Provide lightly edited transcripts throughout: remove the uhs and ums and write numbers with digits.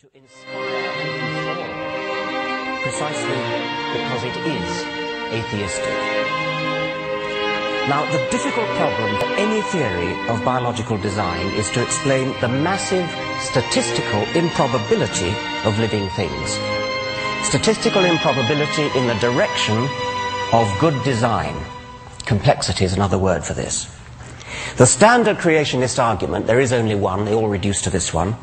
to inspire and inform, precisely because it is atheistic. Now, the difficult problem for any theory of biological design is to explain the massive statistical improbability of living things. Statistical improbability in the direction of good design. Complexity is another word for this. The standard creationist argument, there is only one, they all reduce to this one,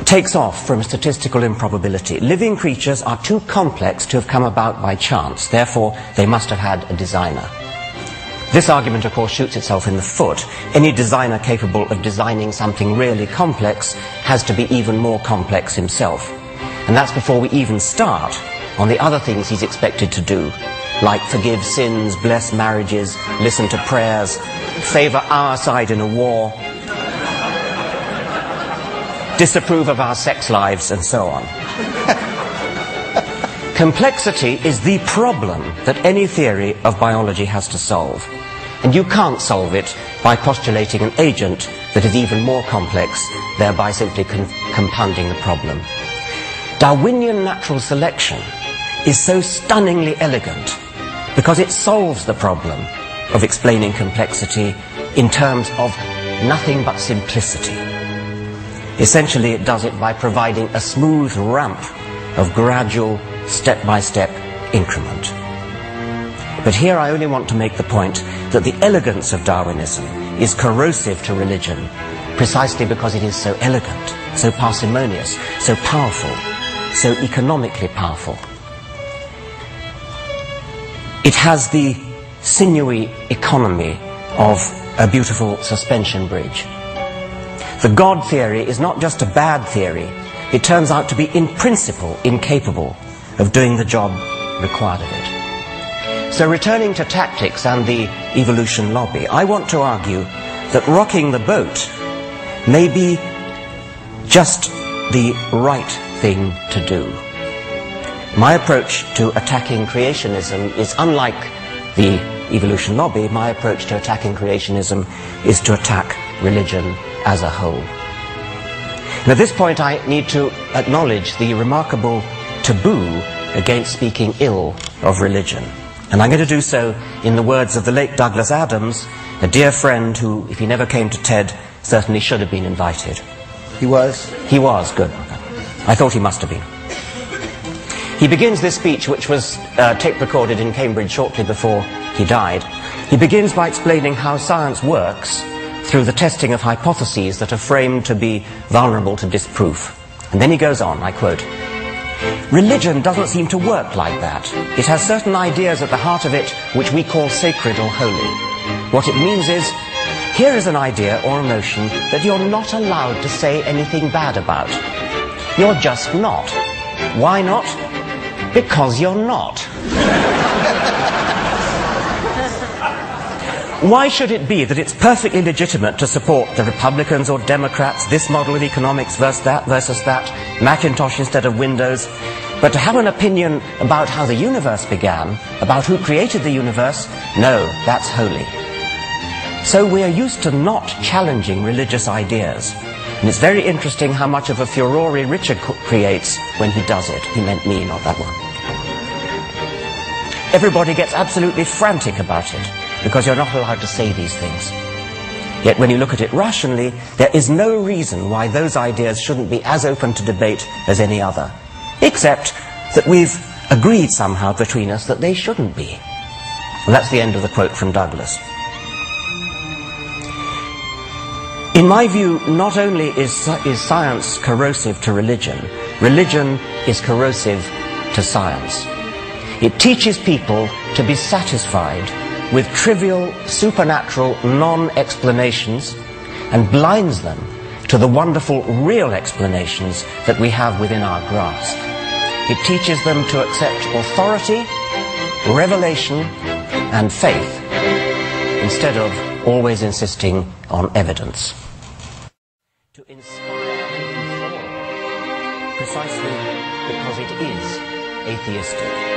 takes off from statistical improbability. Living creatures are too complex to have come about by chance, therefore they must have had a designer. This argument, of course, shoots itself in the foot. Any designer capable of designing something really complex has to be even more complex himself. And that's before we even start on the other things he's expected to do, like forgive sins, bless marriages, listen to prayers, favor our side in a war, disapprove of our sex lives, and so on. Complexity is the problem that any theory of biology has to solve. And you can't solve it by postulating an agent that is even more complex, thereby simply compounding the problem. Darwinian natural selection is so stunningly elegant because it solves the problem of explaining complexity in terms of nothing but simplicity. Essentially, it does it by providing a smooth ramp of gradual, step-by-step increment. But here I only want to make the point that the elegance of Darwinism is corrosive to religion, precisely because it is so elegant, so parsimonious, so powerful, so economically powerful. It has the sinewy economy of a beautiful suspension bridge. The God theory is not just a bad theory, it turns out to be in principle incapable of doing the job required of it. So returning to tactics and the evolution lobby, I want to argue that rocking the boat may be just the right thing to do. My approach to attacking creationism is unlike the evolution lobby. My approach to attacking creationism is to attack religion as a whole. And at this point I need to acknowledge the remarkable taboo against speaking ill of religion. And I'm going to do so in the words of the late Douglas Adams, a dear friend who, if he never came to TED, certainly should have been invited. He was? He was, good. I thought he must have been. He begins this speech, which was tape recorded in Cambridge shortly before he died. He begins by explaining how science works through the testing of hypotheses that are framed to be vulnerable to disproof. And then he goes on, I quote, "Religion doesn't seem to work like that. It has certain ideas at the heart of it which we call sacred or holy. What it means is, here is an idea or a notion that you're not allowed to say anything bad about. You're just not. Why not? Because you're not." Why should it be that it's perfectly legitimate to support the Republicans or Democrats, this model of economics versus that, Macintosh instead of Windows, but to have an opinion about how the universe began, about who created the universe, no, that's holy. So we are used to not challenging religious ideas. And it's very interesting how much of a furore Richard creates when he does it. He meant me, not that one. Everybody gets absolutely frantic about it, because you're not allowed to say these things. Yet when you look at it rationally, there is no reason why those ideas shouldn't be as open to debate as any other, except that we've agreed somehow between us that they shouldn't be. And that's the end of the quote from Douglas. In my view, not only is science corrosive to religion, religion is corrosive to science. It teaches people to be satisfied with trivial, supernatural, non-explanations and blinds them to the wonderful, real explanations that we have within our grasp. It teaches them to accept authority, revelation, and faith instead of always insisting on evidence. To inspire and inform, precisely because it is atheistic.